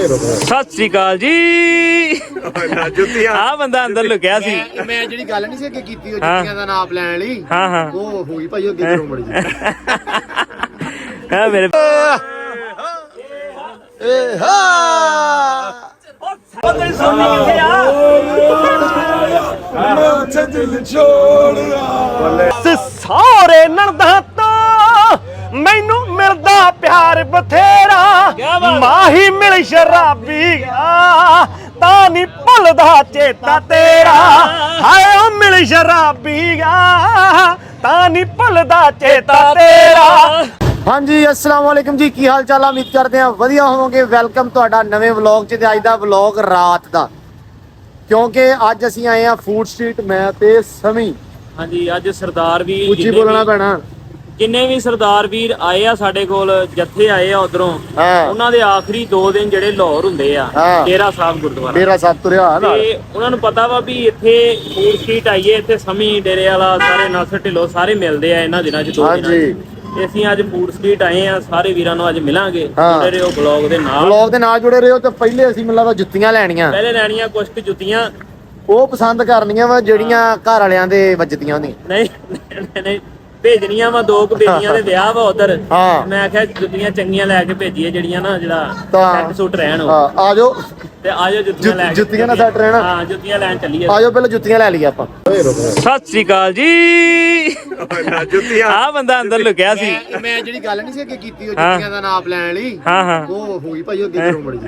ਸਤਿ ਸ੍ਰੀ ਅਕਾਲ ਜੀ। ਆ ਬੰਦਾ ਅੰਦਰ ਲੁਕਿਆ ਸੀ। ਮੈਂ ਜਿਹੜੀ ਗੱਲ ਨਹੀਂ ਸੀ ਅੱਗੇ ਕੀਤੀ ਉਹ ਜੁੱਤੀਆਂ ਦਾ ਨਾਪ ਲੈਣ ਲਈ ਹਾਂ ਉਹ ਹੋਈ ਭਾਈ ਅੱਗੇ ਕਰੋ ਮੜੀ ਜੀ। ਹਾਂ ਮੇਰੇ ਏ ਹਾ ਉਹ ਸੋਨੀ ਕਿੱਥੇ ਆ? ਸਾਰੇ ਨਰਦਾਂ ਤੋਂ ਮੈਨੂੰ ਮਿਲਦਾ ਪਿਆਰ ਬਥੇਰਾ, ਮਾਹੀ ਮਿਲ ਸ਼ਰਾਬੀ ਆ ਤਾਂ ਨਹੀਂ ਭੁੱਲਦਾ ਚੇਤਾ ਤੇਰਾ। ਹਾਏ ਉਹ ਮਿਲ ਸ਼ਰਾਬੀ ਆ ਤਾਂ ਨਹੀਂ ਭੁੱਲਦਾ ਚੇਤਾ ਤੇਰਾ। ਹਾਂਜੀ अस्सलाम वालेकुम जी, की हाल चाल? उम्मीद करते हैं वधिया होवोगे। वेलकम तुहाडा नवे व्लॉग च। ते अज दा व्लॉग रात दा, क्योंकि अज असीं आए हैं फूड स्ट्रीट मैं ते समी। ਹਾਂਜੀ ਅੱਜ ਸਰਦਾਰ ਵੀਰ ਉੱਚੀ ਬੋਲਣਾ ਪੈਣਾ। ਜਿੰਨੇ ਵੀ ਸਰਦਾਰ ਵੀਰ ਆਏ ਆ ਸਾਡੇ ਕੋਲ, ਜੱਥੇ ਆਏ ਆ ਉਧਰੋਂ, ਉਹਨਾਂ ਦੇ ਆਖਰੀ 2 ਦਿਨ ਜਿਹੜੇ ਲਾਹੌਰ ਹੁੰਦੇ ਆ ਡੇਰਾ ਸਾਹਿਬ ਗੁਰਦੁਆਰਾ, ਡੇਰਾ ਸਾਹਿਬ ਤੁਰਿਆ ਨਾਲ ਤੇ ਉਹਨਾਂ ਨੂੰ ਪਤਾ ਵਾ ਵੀ ਇੱਥੇ ਫੂਡ ਸਟਰੀਟ ਆਈਏ, ਇੱਥੇ ਸਮੀ ਡੇਰੇ ਵਾਲਾ ਸਾਰੇ ਨਾਸਰ ਢਿੱਲੋਂ ਸਾਰੇ ਮਿਲਦੇ ਆ ਇਹਨਾਂ ਦਿਨਾਂ 'ਚ 2 ਦਿਨਾਂ 'ਚ। ਤੇ ਅਸੀਂ ਅੱਜ ਫੂਡ ਸਟਰੀਟ ਆਏ ਆ, ਸਾਰੇ ਵੀਰਾਂ ਨੂੰ ਅੱਜ ਮਿਲਾਂਗੇ। ਜੁੜੇ ਰਹੋ ਬਲੌਗ ਦੇ ਨਾਲ, ਬਲੌਗ ਦੇ ਨਾਲ ਜੁੜੇ ਰਹੋ। ਤੇ ਪਹਿਲੇ ਅਸੀਂ ਮੈਨੂੰ ਲੱਗਦਾ ਜੁੱਤੀਆਂ ਲੈਣੀਆਂ, ਪਹਿਲੇ ਲੈਣੀਆਂ ਕੁਝ ਕੁ ਜੁੱਤੀਆਂ, ਉਹ ਪਸੰਦ ਕਰਨੀਆਂ ਵਾ ਜਿਹੜੀਆਂ ਘਰ ਵਾਲਿਆਂ ਦੇ ਵੱਜਦੀਆਂ ਹੁੰਦੀਆਂ। ਨਹੀਂ ਭੇਜਣੀਆਂ ਵਾ 2 ਕੁ ਬੇਟੀਆਂ ਦੇ ਵਿਆਹ ਵਾ ਉਧਰ। ਮੈਂ ਆਖਿਆ ਜੁੱਤੀਆਂ ਚੰਗੀਆਂ ਲੈ ਕੇ ਭੇਜੀਏ ਜਿਹੜੀਆਂ ਨਾ ਜਿਹੜਾ ਸੈੱਟ ਸੂਟ ਰਹਿਣ। ਆ ਜਾਓ ਤੇ ਆ ਜਾਓ ਜੁੱਤੀਆਂ ਲੈ ਕੇ, ਜੁੱਤੀਆਂ ਨਾਲ ਸੈੱਟ ਰਹਿਣਾ। ਹਾਂ ਜੁੱਤੀਆਂ ਲੈਣ ਚੱਲੀਏ। ਆ ਜਾਓ ਪਹਿਲਾਂ ਜੁੱਤੀਆਂ ਲੈ ਲਈਏ ਆਪਾਂ। ਸਤਿ ਸ੍ਰੀ ਅਕਾਲ ਜੀ। ਆ ਬੰਦਾ ਅੰਦਰ ਲੁਕਿਆ ਸੀ। ਮੈਂ ਜਿਹੜੀ ਗੱਲ ਨਹੀਂ ਸੀ ਅੱਗੇ ਕੀਤੀ ਉਹ ਜੁੱਤੀਆਂ ਦਾ ਨਾਪ ਲੈਣ ਲਈ ਉਹ ਹੋਈ ਭਾਈ ਅੱਗੇ ਕਰੋ ਮੜੀ ਜੀ।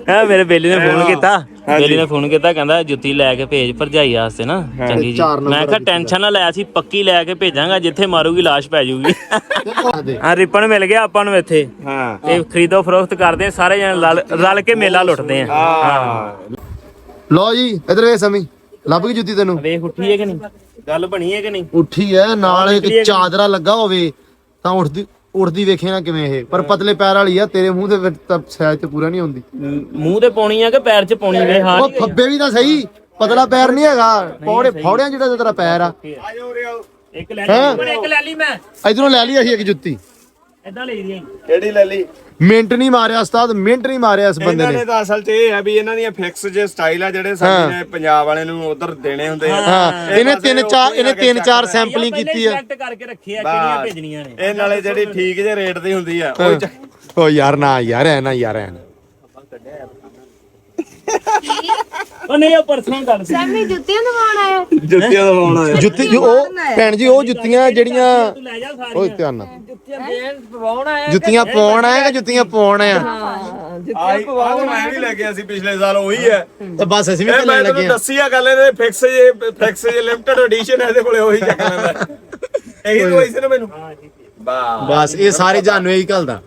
ਹਾਂ ਮੇਰੇ ਬੇਲੀ ਨੇ ਫੋਨ ਕੀਤਾ, ਬੇਲੀ ਨੇ ਫੋਨ ਕੀਤਾ, ਕਹਿੰਦਾ ਜੁੱਤੀ ਲੈ ਕੇ ਭੇਜ ਭਰਜਾਈ ਵਾਸਤੇ ਨਾ ਚੰਗੀ ਜੀ। ਮੈਂ ਕਿਹਾ ਟੈਨਸ਼ਨ ਨਾ ਲੈ, ਅਸੀਂ ਪੱਕੀ ਲੈ ਕੇ ਭੇਜਾਂਗਾ, ਜਿੱਥੇ ਮਾਰੂਗੀ ਲਾਸ਼ ਪੈ ਜਾਊਗੀ। ਹਾਂ ਰਿਪਨ ਮਿਲ ਗਿਆ ਆਪਾਂ ਨੂੰ ਇੱਥੇ, ਤੇ ਖਰੀਦੋ ਫਰੋਖਤ ਕਰਦੇ ਆ ਸਾਰੇ ਜਣੇ, ਰਲ ਕੇ ਮੇਲਾ ਲੁੱਟਦੇ ਆ। ਲਓ ਜੀ ਇਧਰ ਵੇ ਸਮੀ, ਲੱਭ ਗਈ ਜੁੱਤੀ ਤੈਨੂੰ? ਵੇਖ ਉੱਠੀ ਹੈ ਕਿ ਨਹੀਂ, ਗੱਲ ਬਣੀ ਹੈ ਕਿ ਨਹੀਂ? ਉੱਠੀ ਹੈ, ਨਾਲ ਇੱਕ ਚਾਦਰਾ ਲੱਗਾ ਹੋਵੇ ਤਾਂ ਉੜਦੀ ਵੇਖੇ ਨਾ ਕਿਵੇਂ ਇਹ, ਪਰ ਪਤਲੇ ਪੈਰ ਵਾਲੀ ਆ। ਤੇਰੇ ਮੂੰਹ ਦੇ ਵਿੱਚ ਤਾਂ ਸਾਈਜ਼ ਤੇ ਪੂਰਾ ਨਹੀਂ ਹੁੰਦੀ। ਮੂੰਹ ਤੇ ਪਾਉਣੀ ਆ ਕਿ ਪੈਰ 'ਚ ਪਾਉਣੀ ਵੇ? ਹਾਂ ਉਹ ਫੱਬੇ ਵੀ ਤਾਂ ਸਹੀ, ਪਤਲਾ ਪੈਰ ਨਹੀਂ ਹੈਗਾ, ਫੌੜਿਆਂ ਜਿਹੜਾ ਤੇਰਾ ਪੈਰ ਆ। ਇੱਕ ਲੈ ਲਈ ਮੈਂ ਇਧਰੋਂ ਲੈ ਲਈ ਅਸੀਂ ਇੱਕ ਜੁੱਤੀ। ਏਦਾਂ ਲਈ ਦੀ ਕਿਹੜੀ ਲੈ ਲਈ? ਮਿੰਟ ਨਹੀਂ ਮਾਰਿਆ ਉਸਤਾਦ, ਮਿੰਟ ਨਹੀਂ ਮਾਰਿਆ ਇਸ ਬੰਦੇ ਨੇ। ਤਾਂ ਅਸਲ 'ਚ ਇਹ ਹੈ ਵੀ ਇਹਨਾਂ ਦੀਆਂ ਫਿਕਸ ਜੇ ਸਟਾਈਲ ਆ ਜਿਹੜੇ ਸਾਡੇ ਨੇ ਪੰਜਾਬ ਵਾਲੇ ਨੂੰ ਉਧਰ ਦੇਣੇ ਹੁੰਦੇ ਆ। ਇਹਨੇ 3-4 ਸੈਂਪਲਿੰਗ ਕੀਤੀ ਆ, ਸਿਲੈਕਟ ਕਰਕੇ ਰੱਖੇ ਆ ਕਿਹੜੀਆਂ ਭੇਜਣੀਆਂ ਨੇ। ਇਹ ਨਾਲੇ ਜਿਹੜੀ ਠੀਕ ਜੇ ਰੇਟ ਦੀ ਹੁੰਦੀ ਆ ਉਹ ਯਾਰ ਨਾ ਯਾਰ ਐ ਨਾ ਯਾਰ ਐ। ਉਹ ਨਹੀਂ ਉਹ ਪਰਸੋਂ ਗੱਲ ਸੀ। ਸੈਮੀ ਜੁੱਤੀਆਂ ਦਵਾਉਣ ਆਇਆ। ਜੁੱਤੀਆਂ ਦਾ ਪਾਉਣਾ ਹੈ ਜੁੱਤੀ ਉਹ ਭੈਣ ਜੀ, ਉਹ ਜੁੱਤੀਆਂ ਜਿਹੜੀਆਂ ਤੂੰ ਲੈ ਜਾ ਸਾਰੀਆਂ। ਓਏ ਧਿਆਨ ਨਾਲ, ਜੁੱਤੀਆਂ ਦੇਣ ਪਵਾਉਣ ਆਇਆ। ਜੁੱਤੀਆਂ ਪਾਉਣ ਆਇਆ ਕਿ ਜੁੱਤੀਆਂ ਪਾਉਣ ਆ? ਆਹ ਮੈਂ ਵੀ ਲੈ ਗਿਆ ਸੀ ਪਿਛਲੇ ਸਾਲ, ਉਹੀ ਹੈ। ਤੇ ਬਸ ਅਸੀਂ ਵੀ ਮੈਂ ਲੈਣ ਲੱਗੇ ਤੁਹਾਨੂੰ ਆ। ਦੱਸੀ ਆ ਗੱਲ, ਇਹਦੇ ਫਿਕਸ ਜੇ ਲਿਮਟਿਡ ਐਡੀਸ਼ਨ ਇਹਦੇ ਕੋਲੇ ਉਹੀ ਚੱਕ ਲੈਂਦਾ। ਇਹੀ ਕੋਈ ਸੀ ਨਾ ਮੈਨੂੰ। ਬਸ ਇਹ ਸਾਰੇ ਜਾਣੂ ਇਹੀ ਗੱਲ ਦਾ।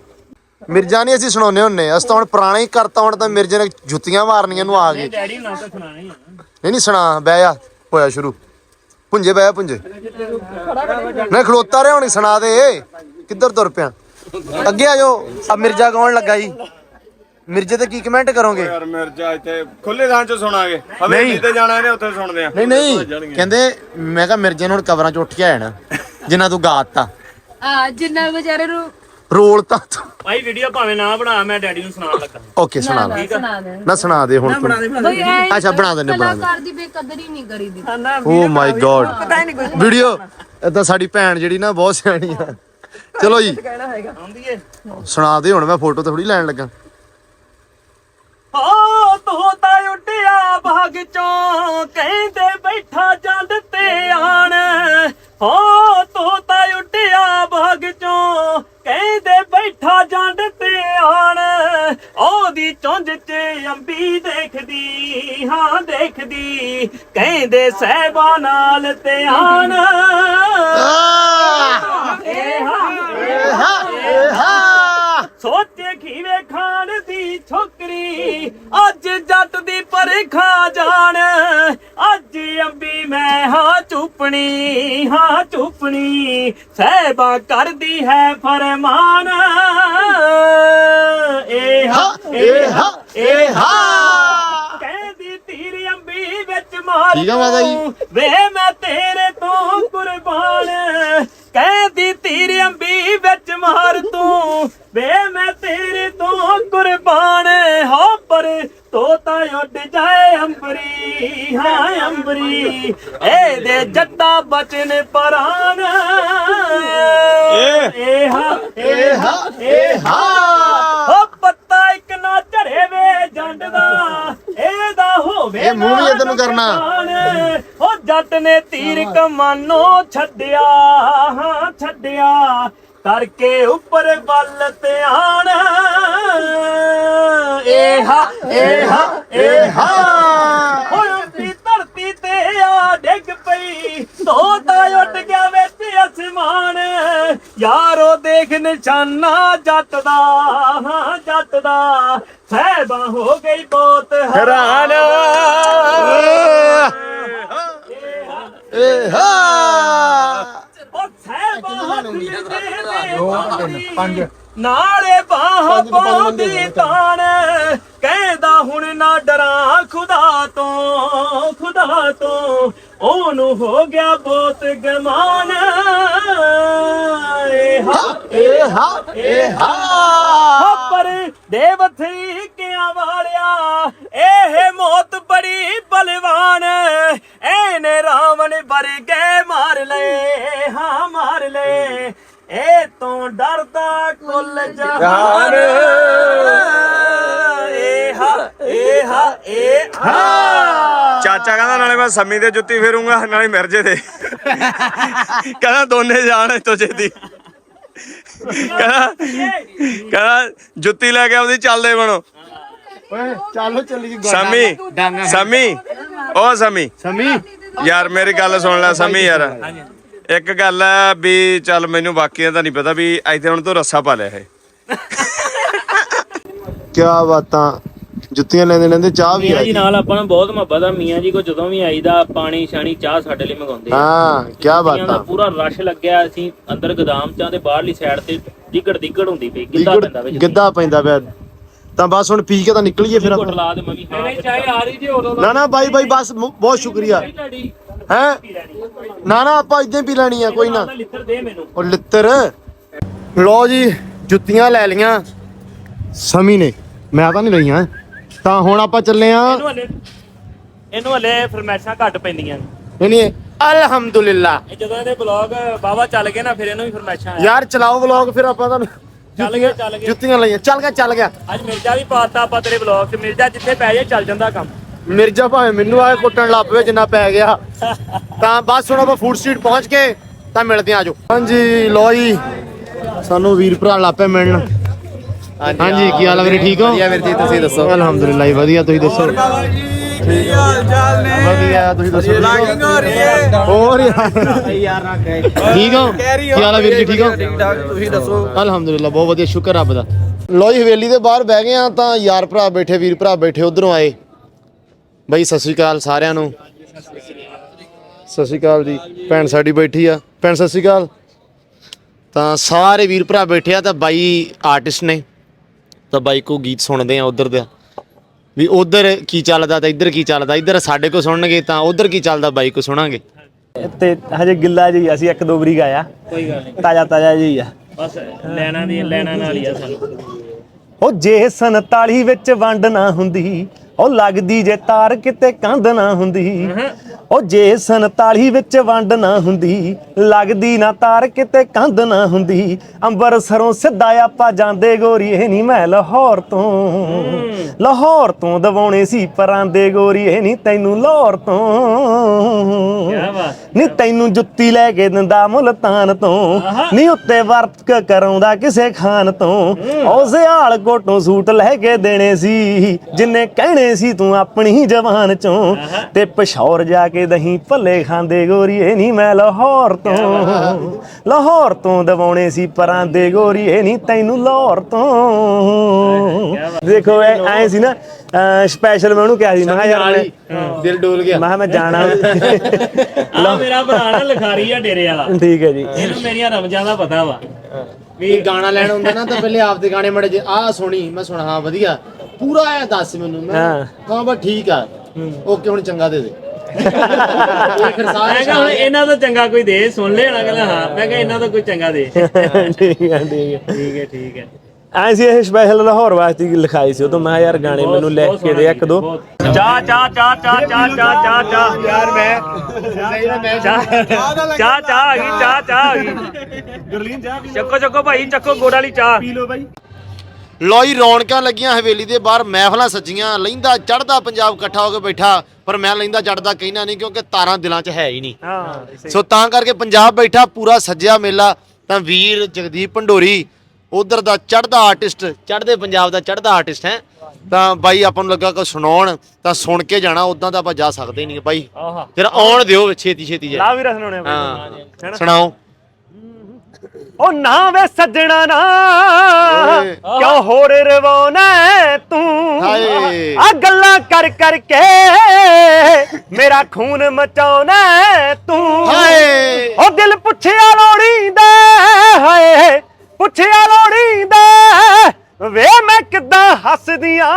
ਮਿਰਜ਼ਾ ਨਹੀਂ ਅਸੀਂ ਸੁਣਾਉਨੇ ਹੁੰਨੇ, ਅਸੀਂ ਤਾਂ ਹੁਣ ਪੁਰਾਣਾ ਹੀ ਕਰਤਾ। ਹੁਣ ਤਾਂ ਮਿਰਜ਼ੇ ਨੇ ਜੁੱਤੀਆਂ ਮਾਰਨੀਆਂ ਨੂੰ ਆ ਗਏ। ਡੈਡੀ ਨਾਲ ਤਾਂ ਸੁਣਾਣਾ ਹੀ ਆ। ਨਹੀਂ ਸੁਣਾ, ਬਹਿ ਜਾ, ਹੋਇਆ ਸ਼ੁਰੂ। ਪੁੰਜੇ ਬਹਿ ਪੁੰਜੇ, ਨਹੀਂ ਖਲੋਤਾ ਰਿਹਾ ਹੁਣੀ, ਸੁਣਾ ਦੇ। ਕਿੱਧਰ ਤੁਰ ਪਿਆ? ਅੱਗੇ ਆ ਜਾਓ। ਆ ਮਿਰਜ਼ਾ ਕੌਣ ਲੱਗਾ ਜੀ? ਮਿਰਜ਼ੇ ਤੇ ਕੀ ਕਮੈਂਟ ਕਰੋਗੇ? ਯਾਰ ਮਿਰਜ਼ਾ ਇੱਥੇ ਖੁੱਲੇ ਥਾਂ 'ਚ ਸੁਣਾਂਗੇ, ਹਵੇਲੀ ਤੇ ਜਾਣਾ ਇਹਨੇ, ਉੱਥੇ ਸੁਣਦੇ ਆ। ਨਹੀਂ ਕਹਿੰਦੇ, ਮੈਂ ਕਿਹਾ ਮਿਰਜ਼ੇ ਨੂੰ ਹੁਣ ਕਵਰਾਂ 'ਚ ਉੱਠ ਕੇ ਆਇਆ ਨਾ, ਜਿੰਨਾ ਤੂੰ ਗਾਤਾ ਜਿੰਨਾ ਵਿਚਾਰੇ ਨੂੰ ਰੋਲ ਤਾਂ। ਭਾਈ ਵੀਡੀਓ ਭਾਵੇਂ ਨਾ ਬਣਾ, ਮੈਂ ਡੈਡੀ ਨੂੰ ਸੁਣਾਉਣ ਲੱਗਾ। ਓਕੇ ਸੁਣਾ ਦੇ, ਸੁਣਾ ਦੇ। ਨਾ ਸੁਣਾ ਦੇ ਹੁਣ ਤੂੰ। ਅੱਛਾ ਬਣਾ ਦਿੰਦੇ, ਬਣਾ ਦੇ। ਕਲਾਕਾਰ ਦੀ ਬੇਕਦਰੀ ਨਹੀਂ ਕਰੀਦੀ। ਓ ਮਾਈ ਗॉड, ਵੀਡੀਓ ਏਦਾਂ ਸਾਡੀ ਭੈਣ ਜਿਹੜੀ ਨਾ ਬਹੁਤ ਸਿਆਣੀ ਆ। ਚਲੋ ਜੀ ਸੁਣਾ ਦੇ ਹੁਣ, ਮੈਂ ਫੋਟੋ ਥੋੜੀ ਲੈਣ ਲੱਗਾ। ਓ ਤੋਤਾ ਉੱਡਿਆ ਬਾਗ ਚੋਂ, ਕਹਿੰਦੇ ਬੈਠਾ ਜੰਡ ਤੇ ਆਣ। ਓ ਤੋਤਾ ਉੱਡਿਆ ਬਾਗ ਚੋਂ, ਕਹਿੰਦੇ ਬੈਠਾ ਜੰਡ ਤੇ ਆਣ। ਉਹਦੀ ਚੁੰਝ 'ਚ ਅੰਬੀ ਦੇਖਦੀ, ਹਾਂ ਦੇਖਦੀ, ਕਹਿੰਦੇ ਸਹਿਬਾ ਨਾਲ ਤੇ ਆਣ। ਸੋਚੇ ਖੀਵੇ ਖਾਣ ਦੀ ਛੋਕਰੀ, ਅੱਜ ਜੱਟ ਦੀ ਪਰਖਾ ਜਾਣ। ਅੱਜ ਅੰਬੀ ਮੈਂ ਹਾਂ ਚੁੱਪਣੀ, ਹਾਂ ਚੁੱਪਣੀ, ਸਹਿਬਾ ਕਰਦੀ ਹੈ ਫਰਮਾਨ। ਏ ਹਾ ਏ ਹਾ ਏ ਹਾ, ਕਹਿੰਦੀ ਤੀਰ ਅੰਬੀ ਵਿੱਚ ਮਾਰ ਵੇ ਮੈਂ ਤੇਰੇ ਤੋਂ ਕੁਰਬਾਨ। ਕਹਿੰਦੀ ਤੀਰ ਅੰਬੀ ਵਿੱਚ ਮਾਰ ਤੂੰ, ਵੇ ਮੈਂ ਤੇਰੇ ਤੋਂ ਕੁਰਬਾਨ। ਤੋਤਾ ਉੱਡ ਜਾਏ ਅੰਬਰੀ ਹਾਂ ਅੰਬਰੀ ਇਹਦੇ ਜੱਟਾ ਬਚਨ ਪਰਾਨ ਓ ਪੱਤਾ ਇੱਕ ਨਾ ਝੜੇ ਵੇ ਜੰਡ ਦਾ ਇਹਦਾ ਹੋਵੇ ਇਹ ਮੂੰਹ ਵੀ ਇੱਧਰ ਨੂੰ ਕਰਨਾ। ਓ ਜੱਟ ਨੇ ਤੀਰ ਕਮਾਨੋ ਛੱਡਿਆ ਹਾਂ ਛੱਡਿਆ ਕਰਕੇ ਉੱਪਰ ਵੱਲ ਧਿਆਨ ਏਹਾ ਹੁਣ ਉੱਤੀ ਧਰਤੀ ਤੇ ਆ ਡਿੱਗ ਪਈ ਤੋਤਾ ਉੱਡ ਗਿਆ ਵਿੱਚ ਅਸਮਾਨ ਯਾਰੋ ਦੇਖ ਨਿਸ਼ਾਨਾ ਜੱਟ ਦਾ ਹਾਂ ਜੱਟ ਦਾ ਸਹਿਬਾ ਹੋ ਗਈ ਬਹੁਤ ਹੈਰਾਨ ਉਹ ਸਹਿਬਾ ਹੱਥ ਦੇ ਨਾਲੇ ਬਾਹ ਪਾਉਂਦੀ ਤਾਣ ਕਹਿੰਦਾ ਹੁਣ ਨਾ ਡਰਾਂ ਖੁਦਾ ਤੋਂ ਉਹਨੂੰ ਹੋ ਗਿਆ ਬਹੁਤ ਗਮਾਨ ਪਰ ਦੇਵਥੀ ਕਿਆਂ ਵਾਲਿਆ ਇਹ ਮੌਤ ਬੜੀ ਬਲਵਾਨ ਇਹਨੇ ਰਾਵਣ ਵਰਗੇ ਮਾਰ ਲਏ ਹਾਂ ਮਾਰ ਲਏ ਇਹ ਤੋਂ ਡਰਦਾ ਕੁੱਲ ਜਹਾਨ ਚਾਚਾ ਕਹਿੰਦਾ ਨਾਲੇ ਮੈਂ ਸੰਮੀ ਦੇ ਜੁੱਤੀ ਫੇਰੂੰਗਾ ਨਾਲੇ ਮਿਰਜੇ ਦੇ ਕਹਿੰਦਾ ਦੋਨੇ ਜਾਣ ਤੋਜੇ ਦੀ ਕਹਿੰਦਾ ਜੁੱਤੀ ਲੈ ਕੇ ਆਉਂਦੀ ਚੱਲਦੇ ਬਣੋ ਓਏ ਚੱਲੋ ਚੱਲੀ ਸੰਮੀ ਓ ਸੰਮੀ ਯਾਰ ਮੇਰੀ ਗੱਲ ਸੁਣ ਲੈ ਸੰਮੀ ਯਾਰ ਇੱਕ ਗੱਲ ਹੈ ਵੀ ਚੱਲ ਮੈਨੂੰ ਬਾਕੀਆਂ ਦਾ ਨਹੀਂ ਪਤਾ ਵੀ ਇੱਥੇ ਹੁਣ ਤੋਂ ਰੱਸਾ ਪਾ ਲਿਆ ਇਹ ਕਿਆ ਬਾਤਾਂ ਜੁੱਤੀਆਂ ਲੈਂਦੇ ਚਾਹ ਵੀ ਮੀਆਂ ਆ ਜੀ ਨਾਲ ਆਪਾਂ ਨੂੰ ਬਹੁਤ ਮੁਹੱਬਤ ਆ ਮੀਆਂ ਜੀ ਕੋ ਜਦੋਂ ਵੀ ਆਈਦਾ ਪਾਣੀ ਛਾਣੀ ਚਾਹ ਸਾਡੇ ਲਈ ਮੰਗਾਉਂਦੇ ਹਾਂ ਕਿਆ ਜੁੱਤੀਆਂ ਦਾ ਬਾਤਾਂ ਪੂਰਾ ਰਸ਼ ਲੱਗਿਆ ਅਸੀਂ ਅੰਦਰ ਗੋਦਾਮ ਚ ਤੇ ਬਾਹਰਲੀ ਸਾਈਡ ਤੇ ਡਿੱਗੜ ਹੁੰਦੀ ਪਈ ਗਿੱਧਾ ਪੈਂਦਾ ਵਿੱਚ ਗਿੱਧਾ ਪੈਂਦਾ ਪਿਆ ਤਾਂ ਬਸ ਹੁਣ ਪੀ ਕੇ ਤਾਂ ਨਿਕਲੀਏ ਫਿਰ ਘੁੱਟ ਆਪਾਂ ਲਾ ਦੇ ਮੈਂ ਵੀ ਹਾਂ ਚਾਹੇ ਆ ਰਹੀ ਜੀ ਉਦੋਂ ਨਾ ਬਾਈ ਬਸ ਬਹੁਤ ਸ਼ੁਕਰੀਆ ਤੁਹਾਡੀ ਹੈ ਨਾ ਆਪਾਂ ਇਦਾਂ ਪੀ ਲੈਣੀ ਆ ਕੋਈ ਨਾ ਲਿੱਤਰ ਦੇ ਮੈਨੂੰ ਉਹ ਲਿੱਤਰ ਲੋ ਜੀ ਜੁੱਤੀਆਂ ਲੈ ਲੀਆਂ ਸਮੀ ਨੇ ਮੈਂ ਤਾਂ ਨਹੀਂ ਲਈਆਂ ਤਾਂ ਹੁਣ ਆਪਾਂ ਚੱਲੇ ਆ ਇਹਨੂੰ ਹਲੇ ਫਰਮੈਸ਼ਾਂ ਘੱਟ ਪੈਂਦੀਆਂ ਨਹੀਂ ਅਲਹਮਦੁਲਿਲਾ ਇਹ ਜਦੋਂ ਇਹਦੇ ਬਲੌਗ ਬਾਵਾ ਚੱਲ ਗਏ ਨਾ ਫਿਰ ਇਹਨੂੰ ਵੀ ਫਰਮੈਸ਼ਾਂ ਆ ਯਾਰ ਚਲਾਓ ਵਲੌਗ ਫਿਰ ਆਪਾਂ ਤੁਹਾਨੂੰ ਚੱਲ ਗਏ ਜੁੱਤੀਆਂ ਲਈਆਂ ਚੱਲ ਗਿਆ ਅੱਜ ਮਿਰਜ਼ਾ ਵੀ ਪਾਤਾ ਆਪਾਂ ਤੇਰੇ ਬਲੌਗ 'ਚ ਮਿਰਜ਼ਾ ਜਿੱਥੇ ਪੈ ਜਾਏ ਚੱਲ ਜਾਂਦਾ ਕੰਮ ਮਿਰਜ਼ਾ ਭਾਵੇਂ ਮੈਨੂੰ ਆਏ ਕੁੱਟਣ ਲੱਗ ਪਵੇ ਜਿੰਨਾ ਪੈ ਗਿਆ ਤਾਂ ਬਸ ਹੁਣ ਆਪਾਂ ਫੂਡ ਸਟਰੀਟ ਪਹੁੰਚ ਕੇ ਤਾਂ ਮਿਲਦੇ ਆ ਆਜੋ ਹਾਂਜੀ ਲੋ ਜੀ ਸਾਨੂੰ ਵੀਰ ਭਰਾ ਲਾਪੇ ਮਿਲਣ ਹਾਂਜੀ ਕੀ ਹਾਲ ਹੈ ਵੀਰੇ ਠੀਕ ਹੋ ਵਧੀਆ ਵੀਰ ਜੀ ਤੁਸੀਂ ਦੱਸੋ ਅਲਹਮਦੁਲਿਲਾ ਵਧੀਆ ਤੁਸੀਂ ਦੱਸੋ ਕੀ ਹਾਲ ਚਾਲ ਨੇ ਵਧੀਆ ਤੁਸੀਂ ਦੱਸੋ ਵਲੌਗਿੰਗ ਹੋ ਰਹੀ ਹੈ ਹੋਰ ਯਾਰ ਠੀਕ ਹੋ ਕੀ ਹਾਲ ਹੈ ਵੀਰ ਜੀ ਠੀਕ ਹੋ ਠੀਕ ਠਾਕ ਤੁਸੀਂ ਦੱਸੋ ਅਲਹਮਦੁਲਿਲਾ ਬਹੁਤ ਵਧੀਆ ਸ਼ੁਕਰ ਰੱਬ ਦਾ ਲੋ ਜੀ ਹਵੇਲੀ ਦੇ ਬਾਹਰ ਬਹਿ ਗਏ ਆ ਤਾਂ ਯਾਰ ਭਰਾ ਬੈਠੇ ਵੀਰ ਭਰਾ ਬੈਠੇ ਉਧਰੋਂ ਆਏ ਬਈ ਸਤਿ ਸ਼੍ਰੀ ਅਕਾਲ ਸਾਰਿਆਂ ਨੂੰ ਸਤਿ ਸ਼੍ਰੀ ਅਕਾਲ ਜੀ ਭੈਣ ਸਾਡੀ ਬੈਠੀ ਆ ਭੈਣ ਸਤਿ ਸ਼੍ਰੀ ਅਕਾਲ ਤਾਂ ਸਾਰੇ ਵੀਰ ਭਰਾ ਬੈਠੇ ਆ ਤਾਂ ਬਾਈ ਆਰਟਿਸਟ ਨੇ ਤਾਂ ਬਾਈ ਕੋ ਗੀਤ ਸੁਣਦੇ ਆ ਉਧਰ ਦਾ ਵੀ ਉਧਰ ਕੀ ਚੱਲਦਾ ਤਾਂ ਇੱਧਰ ਕੀ ਚੱਲਦਾ ਇੱਧਰ ਸਾਡੇ ਕੋ ਸੁਣਨਗੇ ਤਾਂ ਉਧਰ ਕੀ ਚੱਲਦਾ ਬਾਈ ਕੋ ਸੁਣਾਂਗੇ ਤੇ ਹਜੇ ਗਿੱਲਾ ਜੀ ਅਸੀਂ ਇੱਕ ਦੋ ਵਾਰੀ ਗਾਇਆ ਕੋਈ ਗੱਲ ਨਹੀਂ ਤਾਜ਼ਾ ਜੀ ਆ ਬਸ ਲੈਣਾ ਨਾਲ ਹੀ ਆ ਸਾਨੂੰ ਉਹ ਜੇ 47 ਵਿੱਚ ਵੰਡ ਨਾ ਹੁੰਦੀ ਉਹ ਲੱਗਦੀ ਜੇ ਤਾਰ ਕਿਤੇ ਕੰਧ ਨਾ ਹੁੰਦੀ ਉਹ ਜੇ 47 ਵਿੱਚ ਵੰਡ ਨਾ ਹੁੰਦੀ ਲੱਗਦੀ ਨਾ ਤਾਰ ਕਿਤੇ ਕੰਧ ਨਾ ਹੁੰਦੀ ਅੰਬਰਸਰੋਂ ਸਿੱਧਾ ਆਪਾਂ ਜਾਂਦੇ ਗੋਰੀਏ ਨਹੀਂ ਮੈਂ ਲਾਹੌਰ ਤੋਂ ਦਵਾਉਣੇ ਸੀ ਪਰਾਂਦੇ ਗੋਰੀਏ ਨਹੀਂ ਤੈਨੂੰ ਲਾਹੌਰ ਤੋਂ ਨਹੀਂ ਤੈਨੂੰ ਜੁੱਤੀ ਲੈ ਕੇ ਦਿੰਦਾ ਮੁਲਤਾਨ ਤੋਂ ਨਹੀਂ ਉੱਤੇ ਵਰਤ ਕਰਾਉਂਦਾ ਕਿਸੇ ਖਾਨ ਤੋਂ ਉਹ ਸਿਆਲ ਕੋਟੋਂ ਸੂਟ ਲੈ ਕੇ ਦੇਣੇ ਸੀ ਜਿੰਨੇ ਕਹਿਣੇ ਸੀ ਤੂੰ ਆਪਣੀ ਜ਼ਬਾਨ ਚੋਂ ਤੇ ਪਸ਼ੌਰ ਜਾ ਕੇ ਦਹੀਂ ਭੱਲੇ ਖਾਂਦੇ ਗੋਰੀਏ ਨਹੀਂ ਮੈਂ ਲਾਹੌਰ ਤੋਂ ਦਵਾਉਣੇ ਸੀ ਪਰਾਂਦੇ ਗੋਰੀਏ ਨਹੀਂ ਤੈਨੂੰ ਲਾਹੌਰ ਤੋਂ ਦੇਖੋ ਐ ਸੀ ਨਾ ਸਪੈਸ਼ਲ ਮੈਂ ਉਹਨੂੰ ਕਿਹਾ ਸੀ ਮੈਂ ਯਾਰ ਦਿਲ ਡੋਲ ਗਿਆ ਮੈਂ ਜਾਣਾ ਆ ਮੇਰਾ ਭਰਾ ਨਾ ਲਖਾਰੀ ਆ ਡੇਰੇ ਵਾਲਾ ਠੀਕ ਹੈ ਜੀ ਇਹਨੂੰ ਮੇਰੀਆਂ ਰਮਜ਼ਾਂ ਦਾ ਪਤਾ ਵਾ ਵੀ ਗਾਣਾ ਲੈਣ ਹੁੰਦਾ ਨਾ ਤਾਂ ਪਹਿਲੇ ਆਪਦੇ ਗਾਣੇ ਮੜੇ ਜੇ ਆਹ ਸੁਣੀ ਮੈਂ ਸੁਣਾ ਹਾਂ ਵਧੀਆ ਪੂਰਾ ਆਇਆ ਦੱਸ ਮੈਨੂੰ ਮੈਂ ਹਾਂ ਬਸ ਠੀਕ ਆ ਓਕੇ ਹੁਣ ਚੰਗਾ ਦੇ ਫਿਰ ਸਾਰੇ ਮੈਂ ਕਿਹਾ ਹੁਣ ਇਹਨਾਂ ਤੋਂ ਚੰਗਾ ਕੋਈ ਦੇ ਸੁਣ ਲੈਣਾ ਕਹਿੰਦਾ ਹਾਂ ਮੈਂ ਕਿਹਾ ਇਹਨਾਂ ਤੋਂ ਕੋਈ ਚੰਗਾ ਦੇ ਠੀਕ ਹੈ ਠੀਕ ਹੈ ਐ ਸੀ ਇਹ ਸਪੈਸ਼ਲ ਲਾਹੌਰ ਵਾਸਤੇ ਹੀ ਲਿਖਾਈ ਸੀ ਉਹ ਤੋਂ ਮੈਂ ਯਾਰ ਗਾਣੇ ਮੈਨੂੰ ਲਿਖ ਕੇ ਦੇ ਇੱਕ ਦੋ ਚਾਹ ਚਾਹ ਚਾਹ ਚਾਹ ਚਾਹ ਚਾਹ ਚਾਹ ਚਾਹ ਯਾਰ ਮੈਂ ਚਾਹ ਚਾਹ ਆ ਗਈ ਚਾਹ ਆ ਗਈ ਗੁਰਲੀਨ ਚਾਹ ਪੀ ਚੱਕੋ ਚੱਕੋ ਭਾਈ ਚੱਕੋ ਗੁੜ ਵਾਲੀ ਚਾਹ ਲਓ ਬਾਈ ਲੋਈ ਰੌਣਕਾਂ ਲੱਗੀਆਂ ਹਵੇਲੀ ਦੇ ਬਾਹਰ ਮਹਿਫਲਾਂ ਸੱਜੀਆਂ ਲਹਿੰਦਾ ਚੜਦਾ ਪੰਜਾਬ ਇਕੱਠਾ ਹੋ ਕੇ ਬੈਠਾ ਪਰ ਮੈਂ ਲਹਿੰਦਾ ਚੜਦਾ ਕਹਿਣਾ ਨਹੀਂ ਕਿਉਂਕਿ ਤਾਰਾਂ ਦਿਲਾਂ 'ਚ ਹੈ ਹੀ ਨਹੀਂ ਹਾਂ ਸੋ ਤਾਂ ਕਰਕੇ ਪੰਜਾਬ ਬੈਠਾ ਪੂਰਾ ਸੱਜਿਆ ਮੇਲਾ ਤਾਂ ਵੀਰ ਜਗਦੀਪ ਭੰਡੋਰੀ ਉਧਰ ਦਾ ਚੜਦਾ ਆਰਟਿਸਟ ਚੜਦੇ ਪੰਜਾਬ ਦਾ ਚੜਦਾ ਆਰਟਿਸਟ ਹੈ ਤਾਂ ਬਾਈ ਆਪਾਂ ਨੂੰ ਲੱਗਾ ਕਿ ਸੁਣਾਉਣ ਤਾਂ ਸੁਣ ਕੇ ਜਾਣਾ ਉਦਾਂ ਤਾਂ ਆਪਾਂ ਜਾ ਸਕਦੇ ਨਹੀਂ ਬਾਈ ਫਿਰ ਆਉਣ ਦਿਓ ਛੇਤੀ ਛੇਤੀ ਜੇ ਲਾ ਵੀਰ ਸੁਣਾਉਣੇ ਹਾਂ ਸੁਣਾਓ ਉਹ ਨਾ ਵੇ ਸੱਜਣਾ ਨਾ ਕਿਉਂ ਹੋਰ ਰਵਾਉਣਾ ਤੂੰ ਹਾਏ। ਆ ਗੱਲਾਂ ਕਰ ਕਰਕੇ ਮੇਰਾ ਖੂਨ ਮਚਾਉਣਾ ਤੂੰ ਹਾਏ। ਉਹ ਦਿਲ ਪੁੱਛਿਆ ਲੋੜੀਂਦਾ ਹਾਏ ਪੁੱਛਿਆ ਲੋੜੀਂਦਾ ਵੇ ਮੈਂ ਕਿੱਦਾਂ ਹੱਸਦੀਆਂ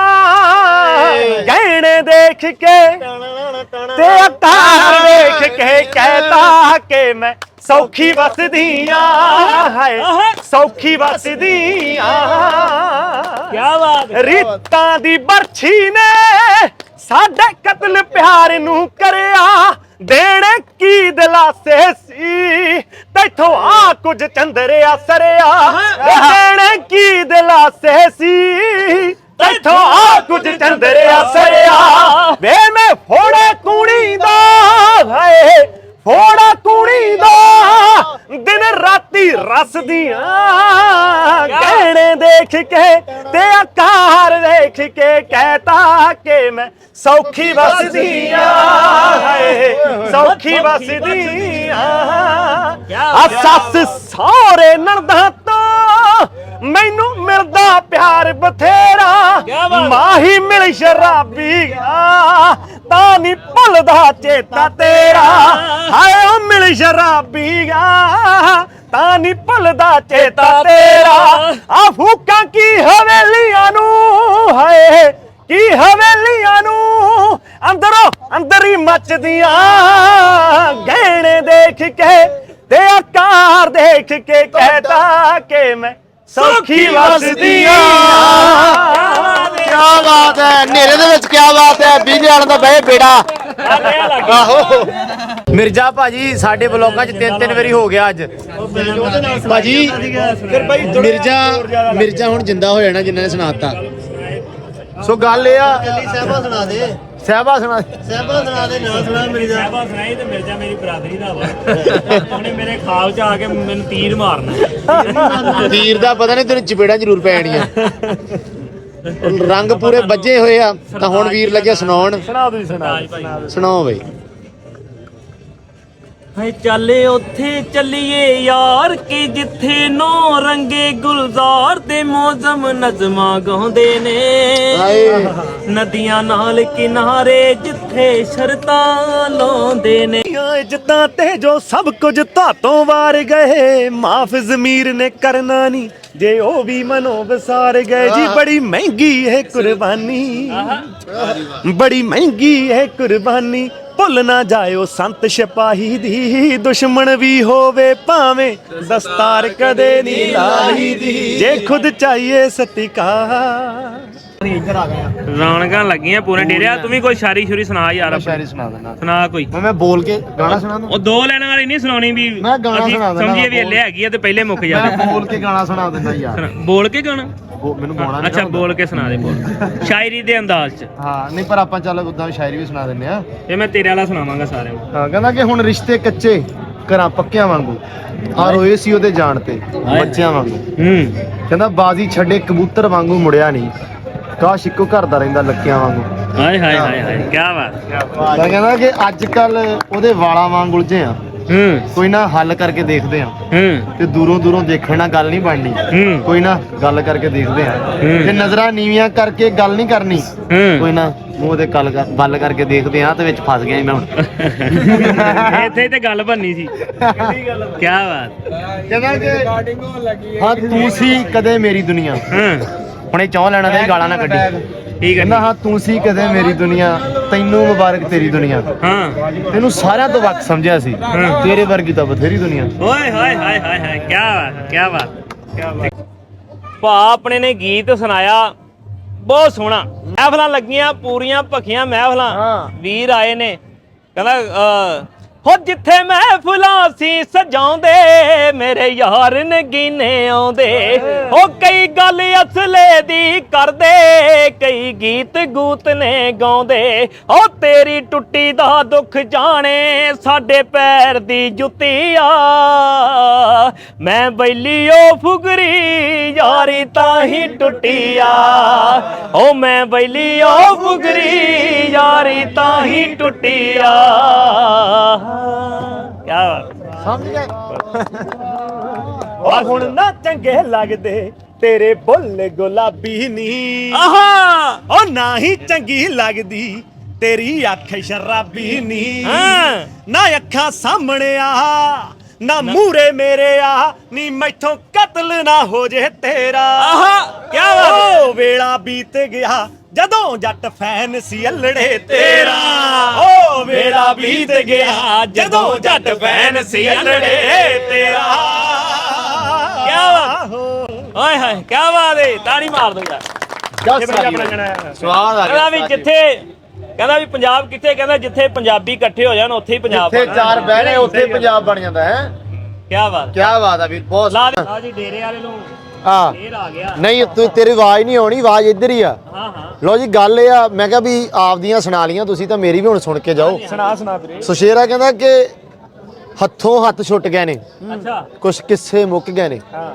ਗਹਿਣੇ ਦੇਖ ਕੇ ਤੇ ਅਤਾਰ ਵੇਖ ਕੇ ਕਹਿਤਾ ਕਿ ਮੈਂ ਸੌਖੀ ਵਸਦੀਆਂ ਹਾਏ ਸੌਖੀ ਵਸਦੀਆਂ ਕੀ ਬਾਤ ਰੀਤਾਂ ਦੀ ਬਰਛੀ ਨੇ ਸਾਡੇ ਕਤਲ ਪਿਆਰ ਨੂੰ ਕਰਿਆ ਦੇਣੇ ਕੀ ਦਿਲਾਸੇ ਸੀ ਤੈਥੋਂ ਆ ਕੁਝ ਚੰਦਰਿਆ ਸਰਿਆ ਦੇਣੇ ਕੀ ਦਿਲਾਸੇ ਸੀ ਤੈਥੋਂ ਆ ਕੁਝ ਚੰਦਰਿਆ ਸਰਿਆ ਵੇ ਮੈਂ ਫੋੜਾ ਕੂਣੀ ਦਾ ਹਾਏ ਫੋੜਾ ਕੂਣੀ ਦਾ ਦਿਨ ਰਾਤੀ ਰਸਦੀਆਂ ਗਹਿਣੇ ਦੇਖ ਕੇ ਤੇ ਆਕਾਰ ਦੇਖ ਕੇ ਕਹਿਤਾ ਕਿ ਮੈਂ ਸੌਖੀ ਵਸਦੀਆਂ ਹਾਏ ਸੌਖੀ ਵਸਦੀਆਂ ਆ ਸੱਸ ਸਹੁਰੇ ਨਣਦਾਂ ਤੋਂ ਮੈਨੂੰ ਮਿਲਦਾ ਪਿਆਰ ਬਥੇਰਾ ਮਾਹੀ ਮਿਲ ਸ਼ਰਾਬੀ ਤਾਂ ਨਹੀਂ ਭੁੱਲਦਾ ਚੇਤਾ ਤੇਰਾ ਹਾਏ ਉਹ ਮਿਲ ਸ਼ਰਾਬੀ ਤਾਂ ਨਹੀਂ ਭੁੱਲਦਾ ਚੇਤਾ ਤੇਰਾ ਆ ਫੂਕਾਂ ਕੀ ਹਵੇਲੀਆਂ ਨੂੰ ਹਾਏ ਕੀ ਹਵੇਲੀਆਂ ਨੂੰ ਅੰਦਰੋਂ ਅੰਦਰ ਹੀ ਮੱਚਦੀਆਂ ਗਹਿਣੇ ਦੇਖ ਕੇ ਤੇ ਆਕਾਰ ਦੇਖ ਕੇ ਕਹਿਤਾ ਕਿ ਮੈਂ ਸੌਖੀ ਵਸਦੀਆਂ ਕੀ ਬਾਤ ਹੈ ਹਨੇਰੇ ਦੇ ਵਿੱਚ ਕੀ ਬਾਤ ਹੈ ਬਿਜਲੀ ਵਾਲਿਆਂ ਦਾ ਬਹਿ ਬੇੜਾ ਆਹੋ ਮਿਰਜ਼ਾ ਭਾਜੀ ਸਾਡੇ ਬਲੋਕਾਂ 'ਚ ਤਿੰਨ ਵਾਰੀ ਹੋ ਗਿਆ ਅੱਜ ਭਾਜੀ ਫਿਰ ਬਾਈ ਮਿਰਜ਼ਾ ਹੁਣ ਜਿੰਦਾ ਹੋ ਜਾਣਾ ਜਿੰਨਾਂ ਨੇ ਸੁਣਾਤਾ ਸੋ ਗੱਲ ਇਹ ਆ ਸਹਿਬਾ ਸੁਣਾ ਦੇ ਸਹਿਬਾ ਸੁਣਾ ਸਹਿਬਾ ਸੁਣਾ ਦੇ ਨਾ ਸੁਣਾ ਮਿਰਜ਼ਾ ਸਾਹਿਬਾ ਸੁਣਾਈ ਤੇ ਮਿਰਜ਼ਾ ਮੇਰੀ ਬਰਾਦਰੀ ਦਾ ਵਾ ਉਹਨੇ ਮੇਰੇ ਖਾਬ 'ਚ ਆ ਕੇ ਮੈਨੂੰ ਤੀਰ ਮਾਰਨਾ ਤੀਰ ਦਾ ਪਤਾ ਨਹੀਂ ਤੈਨੂੰ ਚਪੇੜਾਂ ਜ਼ਰੂਰ ਪੈਣੀਆਂ ਰੰਗ ਪੂਰੇ ਵੱਜੇ ਹੋਏ ਆ ਤਾਂ ਹੁਣ ਵੀਰ ਲੱਗਿਆ ਸੁਣਾਉਣ ਸੁਣਾ ਤੁਸੀਂ ਸੁਣਾ ਸੁਣਾਓ ਬਈ ਹਾਏ ਚੱਲ ਉੱਥੇ ਚੱਲੀਏ ਯਾਰ ਕਿ ਜਿੱਥੇ ਨੌ ਰੰਗੇ ਗੁਲਜ਼ਾਰ ਦੇ ਮੌਸਮ ਨਜ਼ਮਾਂ ਗਾਉਂਦੇ ਨੇ ਹਾਏ ਨਦੀਆਂ ਨਾਲ ਕਿਨਾਰੇ ਜਿੱਥੇ ਸ਼ਰਤਾਂ ਲਾਉਂਦੇ ਨੇ ਇੱਜ਼ਤਾਂ ਤੇ ਜੋ ਸਭ ਕੁਝ ਧਾਤੋਂ ਵਾਰ ਗਏ ਮਾਫ ਜ਼ਮੀਰ ਨੇ ਕਰਨਾ ਨਹੀਂ ਜੇ ਉਹ ਵੀ ਮਨੋਂ ਵਿਸਾਰ ਗਏ ਜੀ ਬੜੀ ਮਹਿੰਗੀ ਹੈ ਕੁਰਬਾਨੀ ਬੜੀ ਮਹਿੰਗੀ ਹੈ ਕੁਰਬਾਨੀ ਭੁੱਲ ਨਾ ਜਾਇਓ ਸੰਤ ਸਿਪਾਹੀ ਦੀ ਦੁਸ਼ਮਣ ਵੀ ਹੋਵੇ ਭਾਵੇਂ ਦਸਤਾਰ ਕਦੇ ਨਹੀਂ ਲਾਹੀ ਦੀ ਜੇ ਖੁਦ ਚਾਹੀਏ ਸਤਿਕਾਰ ਰੌਣਕਾਂ ਲੱਗੀਆਂ ਪੂਰੇ ਡੇਰਿਆ ਤੂੰ ਵੀ ਕੋਈ ਸ਼ਾਇਰੀ ਸ਼ੁਰੀ ਸੁਣਾ ਯਾਰ ਸ਼ਾਇਰੀ ਸੁਣਾ ਦੇਣਾ ਸੁਣਾ ਕੋਈ ਮੈਂ ਬੋਲ ਕੇ ਗਾਣਾ ਸੁਣਾ ਦੂੰ ਉਹ ਦੋ ਲਾਈਨਾਂ ਵਾਲੀ ਨਹੀਂ ਸੁਣਾਉਣੀ ਵੀ ਮੈਂ ਗਾਣਾ ਅਸੀਂ ਸੁਣਾ ਦੇਣਾ ਸਮਝੀਏ ਵੀ ਹੱਲੇ ਹੈਗੀ ਆ ਤੇ ਪਹਿਲੇ ਮੁੱਕ ਜਾਵੇ ਮੈਂ ਬੋਲ ਕੇ ਗਾਣਾ ਸੁਣਾ ਦਿੰਦਾ ਯਾਰ ਬੋਲ ਕੇ ਗਾਣਾ ਮੈਨੂੰ ਗਾਉਣਾ ਅੱਛਾ ਬੋਲ ਕੇ ਸੁਣਾ ਦੇ ਬੋਲ ਸ਼ਾਇਰੀ ਦੇ ਅੰਦਾਜ਼ 'ਚ ਹਾਂ ਨਹੀਂ ਪਰ ਆਪਾਂ ਚੱਲ ਉਦਾਂ ਸ਼ਾਇਰੀ ਵੀ ਸੁਣਾ ਦਿੰਨੇ ਆ ਇਹ ਮੈਂ ਤੇਰੇ ਵਾਲਾ ਸੁਣਾਵਾਂਗਾ ਸਾਰਿਆਂ ਨੂੰ ਹਾਂ ਕਹਿੰਦਾ ਕਿ ਹੁਣ ਰਿਸ਼ਤੇ ਕੱਚੇ ਘਰਾਂ ਪੱਕਿਆਂ ਵਾਂਗੂ ਆ ਰੋਏ ਸੀ ਉਹਦੇ ਜਾਣ ਤੇ ਬੱਚਿਆਂ ਵਾਂਗੂ ਕਹਿੰਦਾ ਬਾਜ਼ੀ ਛੱਡੇ ਕਬੂਤਰ ਵਾਂਗੂ ਮੁੜਿਆ ਨਹੀਂ ਕਾਸ਼ ਇੱਕੋ ਘਰ ਦਾ ਰਹਿੰਦਾ ਲੱਕਿਆਂ ਵਾਂਗੂ ਹਾਏ ਹਾਏ ਹਾਏ ਹਾਏ ਕੀ ਬਾਤ ਤਾਂ ਕਹਿੰਦਾ ਕਿ ਅੱਜ ਕੱਲ ਉਹਦੇ ਵਾਲਾਂ ਵਾਂਗ ਉਲਝੇ ਆ ਕੋਈ ਨਾ ਹੱਲ ਕਰਕੇ ਦੇਖਦੇ ਆ ਤੇ ਦੂਰੋਂ ਦੇਖਣ ਨਾਲ ਗੱਲ ਨਹੀਂ ਬਣਨੀ ਕੋਈ ਨਾ ਗੱਲ ਕਰਕੇ ਦੇਖਦੇ ਆ ਤੇ ਨਜ਼ਰਾਂ ਨੀਵੀਆਂ ਕਰਕੇ ਗੱਲ ਨਹੀਂ ਕਰਨੀ ਕੋਈ ਨਾ ਮੂੰਹ ਦੇ ਬੱਲ ਕਰਕੇ ਦੇਖਦੇ ਆ ਤੇ ਵਿੱਚ ਫਸ ਗਿਆ ਮੈਂ ਹੁਣ ਇੱਥੇ ਤੇ ਗੱਲ ਬੰਨੀ ਸੀ ਕੀ ਬਾਤ ਕਹਿੰਦਾ ਕਿ ਹਾਂ ਤੂੰ ਸੀ ਕਦੇ ਮੇਰੀ ਦੁਨੀਆ ਹੁਣ ਇਹ ਚੌਂ ਲੈਣਾ ਤੇ ਗਾਲਾਂ ਨਾ ਕੱਢੀ ਠੀਕ ਹੈ ਕਹਿੰਦਾ ਹਾਂ ਤੂੰ ਸੀ ਕਦੇ ਮੇਰੀ ਦੁਨੀਆ ਤੈਨੂੰ ਮੁਬਾਰਕ ਤੇਰੀ ਦੁਨੀਆ ਹਾਂ ਤੈਨੂੰ ਸਾਰਿਆਂ ਤੋਂ ਵੱਖ ਸਮਝਿਆ ਸੀ ਤੇਰੇ ਵਰਗੀ ਤਾਂ ਬਥੇਰੀ ਦੁਨੀਆ ਓਏ ਹਾਏ ਹਾਏ ਹਾਏ ਹਾਏ ਕੀ ਬਾਤ ਕੀ ਬਾਤ ਭਾ ਆਪਣੇ ਨੇ ਗੀਤ ਸੁਣਾਇਆ ਬਹੁਤ ਸੋਹਣਾ। ਮਹਿਫਲਾਂ ਲੱਗੀਆਂ ਪੂਰੀਆਂ ਭਖੀਆਂ ਮਹਿਫਲਾਂ। ਵੀਰ ਆਏ ਨੇ ਕਹਿੰਦਾ ਹੋ ਜਿੱਥੇ ਮਹਿਫਲਾਂ ਸੀ ਸਜਾਉਂਦੇ ਮੇਰੇ ਯਾਰ ਨਗੀਨੇ ਆਉਂਦੇ। ਹੋ ਕਈ ਗੱਲ ਅਸਲੇ ਦੀ ਕਰਦੇ ਕਈ ਗੀਤ ਗੂਤ ਨੇ ਗਾਉਂਦੇ। ਹੋ ਤੇਰੀ ਟੁੱਟੀ ਦਾ ਦੁੱਖ ਜਾਣੇ ਸਾਡੇ ਪੈਰ ਦੀ ਜੁੱਤੀ ਆ। ਮੈਂ ਬੈਲੀ ਓ ਫੁਗਰੀ ਯਾਰੀ ਤਾਂ ਹੀ ਟੁੱਟੀ ਆ। ਓ ਮੈਂ ਬੈਲੀ ਓ ਫੁਗਰੀ ਯਾਰੀ ਤਾਂ ਹੀ ਟੁੱਟੀ ਆ। ਕਿਆ ਬਾਤ ਸਮਝ ਗਏ। ਉਹ ਹੁਣ ਨਾ ਚੰਗੇ ਲੱਗਦੇ ਤੇਰੇ ਬੁੱਲ ਗੁਲਾਬੀ ਨੀ। ਆਹਾ ਉਹ ਨਾ ਹੀ ਚੰਗੀ ਲੱਗਦੀ ਤੇਰੀ ਅੱਖ ਸ਼ਰਾਬੀ ਨੀ। ਨਾ ਅੱਖਾਂ ਸਾਹਮਣੇ ਆ ਨਾ ਮੂਰੇ ਮੇਰੇ ਆ ਨੀ ਮੈਥੋਂ ਕਤਲ ਨਾ ਹੋ ਜੇ ਤੇਰਾ। ਆਹਾ ਕਿਆ ਬਾਤ ਉਹ ਵੇਲਾ ਬੀਤ ਗਿਆ ਜਦੋਂ ਜੱਟ ਫੈਨ ਸੀ ਅਲੜੇ ਤੇਰਾ। ਉਹ ਵੇਲਾ ਬੀਤ ਗਿਆ ਜਦੋਂ ਜੱਟ ਫੈਨ ਸੀ ਅਲੜੇ ਤੇਰਾ। ਕਿਆ ਬਾਤ ਓਏ ਹਾਏ ਕਿਆ ਬਾਤ ਏ ਤਾੜੀ ਮਾਰ ਦੋ ਯਾਰ। ਸਵਾਦ ਆ ਕਹਿੰਦਾ ਵੀ ਕਹਿੰਦਾ ਵੀ ਪੰਜਾਬ ਕਿੱਥੇ ਕਹਿੰਦਾ ਜਿੱਥੇ ਪੰਜਾਬੀ ਇਕੱਠੇ ਹੋ ਜਾਣ ਉੱਥੇ ਹੀ ਪੰਜਾਬ ਜਿੱਥੇ ਚਾਰ ਬਹਿਣੇ ਉੱਥੇ ਪੰਜਾਬ ਬਣ ਜਾਂਦਾ ਹੈ। ਕਿਆ ਬਾਤ ਕੀ ਬਾਤ ਆ ਵੀਰ ਬਹੁਤ ਲਾ ਦੇ ਆ ਜੀ ਡੇਰੇ ਵਾਲੇ ਨੂੰ ਆ ਫੇਰ ਆ ਗਿਆ। ਨਹੀਂ ਤੇਰੀ ਆਵਾਜ਼ ਨਹੀਂ ਆਉਣੀ, ਆਵਾਜ਼ ਇੱਧਰ ਹੀ ਆ। ਹਾਂ ਹਾਂ ਲੋ ਜੀ ਗੱਲ ਇਹ ਆ ਮੈਂ ਕਿਹਾ ਵੀ ਆਪਦੀਆਂ ਸੁਣਾ ਲੀਆਂ ਤੁਸੀਂ ਤਾਂ ਮੇਰੀ ਵੀ ਹੁਣ ਸੁਣ ਕੇ ਜਾਓ। ਸੁਣਾ ਵੀਰੇ। ਸੁਸ਼ੇਰਾ ਕਹਿੰਦਾ ਕਿ ਹੱਥੋਂ ਹੱਥ ਛੁੱਟ ਗਏ ਨੇ ਅੱਛਾ ਕੁਛ ਕਿੱਸੇ ਮੁੱਕ ਗਏ ਨੇ ਹਾਂ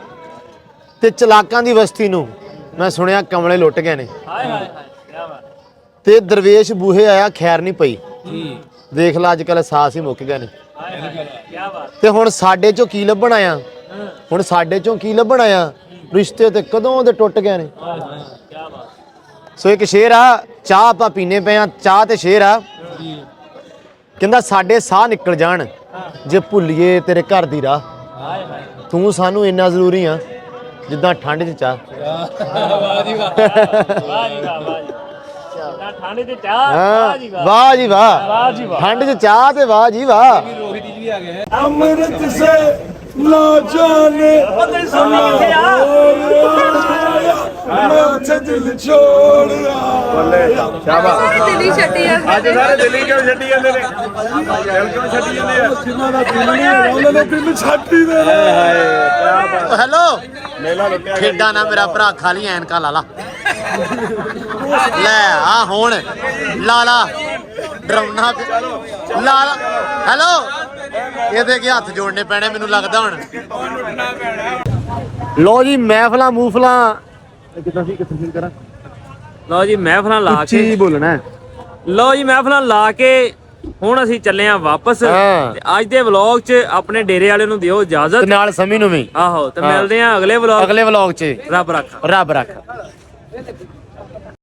ਤੇ ਚਲਾਕਾਂ ਦੀ ਬਸਤੀ ਨੂੰ ਮੈਂ ਸੁਣਿਆ ਕਮਲੇ ਲੁੱਟ ਗਏ ਨੇ। ਹਾਏ ਹਾਏ ਹਾਏ ਕਿਆ ਬਾਤ ਤੇ ਦਰਵੇਸ਼ ਬੂਹੇ ਆਇਆ ਖੈਰ ਨਹੀਂ ਪਈ। ਦੇਖ ਲਾ ਅੱਜ ਕੱਲ ਸਾਹਸ ਹੀ ਮੁੱਕ ਗਏ ਨੇ। ਹਾਏ ਹਾਏ ਕਿਆ ਬਾਤ ਤੇ ਹੁਣ ਸਾਡੇ ਚੋਂ ਕੀ ਲੱਭਣ ਆਇਆ? ਹੁਣ ਸਾਡੇ ਚੋਂ ਕੀ ਲੱਭਣ ਆਇਆ? ਰਿਸ਼ਤੇ ਤੇ ਕਦੋਂ ਦੇ ਟੁੱਟ ਗਏ ਨੇ। ਕਿਆ ਬਾਤ ਸੋ ਇੱਕ ਸ਼ੇਰ ਆ, ਚਾਹ ਆਪਾਂ ਪੀਨੇ ਪਏ ਆ, ਚਾਹ ਤੇ ਸ਼ੇਰ ਆ। ਕਹਿੰਦਾ ਸਾਡੇ ਸਾਹ ਨਿਕਲ ਜਾਣ ਜੇ ਭੁੱਲੀਏ ਤੇਰੇ ਘਰ ਦੀ ਰਾਹ। ਹਾਏ ਹਾਏ ਤੂੰ ਸਾਨੂੰ ਇੰਨਾ ਜ਼ਰੂਰੀ ਆ ਜਿੱਦਾਂ ਠੰਡ 'ਚ ਚਾਹ। ਵਾਹ ਜੀ ਵਾਹ ਵਾਹ ਜੀ ਤਾਂ ਠੰਡ ਤੇ ਚਾਹ ਵਾਹ ਜੀ ਵਾਹ ਵਾਹ ਜੀ ਵਾਹ। ਵਾਹ ਜੀ ਵਾਹ ਠੰਡ 'ਚ ਚਾਹ ਤੇ ਵਾਹ ਜੀ ਵਾਹ। ਅੰਮ੍ਰਿਤ ਸੇ ਨਾ ਜਾਣੇ ਉਹਦੇ ਸਾਹਮਣੇ ਕਿੱਥੇ ਆ ਮੈਂ ਦਿਲ ਛੋੜਿਆ। ਦਿੱਲੀ ਛੱਡੀ ਆ ਅੱਜ ਸਾਰੇ ਦਿੱਲੀ ਕਿਉਂ ਛੱਡੀ ਜਾਂਦੇ ਨੇ? ਦਿਲ ਕਿਉਂ ਛੱਡੀ ਜਾਂਦੇ ਆ? ਉਹਨਾਂ ਨੇ ਦਿਲ ਛੱਡੀ ਦੇ ਹੈਲੋ ਮੇਲਾ ਲੁੱਟਿਆ ਗਿਆ। ਖੇਡਾਂ ਨਾ ਮੇਰਾ ਭਰਾ ਖਾਲੀ ਐਨਕਾਂ ਲਾ ਲਾ। ਲੈ ਆ ਹੁਣ ਲਾਲਾ ਡਰਾਉਣਾ ਲਾਲਾ। ਹੈਲੋ ਇਹਦੇ ਕੀ ਹੱਥ ਜੋੜਨੇ ਪੈਣੇ ਮੈਨੂੰ ਲੱਗਦਾ ਹੁਣ। ਲੋ ਜੀ ਮਹਿਫਲਾਂ ਮੂਫਲਾਂ ਕਿੱਦਾਂ ਸੀ ਕਿੱਥੇ ਕਰਾਂ। ਲਓ ਜੀ ਮਹਿਫਲਾਂ ਲਾ ਕੇ ਕੀ ਬੋਲਣਾ। ਲਓ ਜੀ ਮਹਿਫਲਾਂ ਲਾ ਕੇ ਹੁਣ ਅਸੀਂ ਚੱਲੇ ਆ ਵਾਪਸ। ਹਾਂ। ਤੇ ਅੱਜ ਦੇ ਵਲੌਗ 'ਚ ਆਪਣੇ ਡੇਰੇ ਵਾਲੇ ਨੂੰ ਦਿਓ ਤੇ ਇਜਾਜ਼ਤ। ਨਾਲ ਸਮੀ ਨੂੰ ਵੀ ਆਹੋ ਤੇ ਮਿਲਦੇ ਆ ਅਗਲੇ ਵਲੌਗ। ਅਗਲੇ ਵਲੌਗ 'ਚ। ਰੱਬ ਰੱਖਾ। ਰੱਬ ਰੱਖ।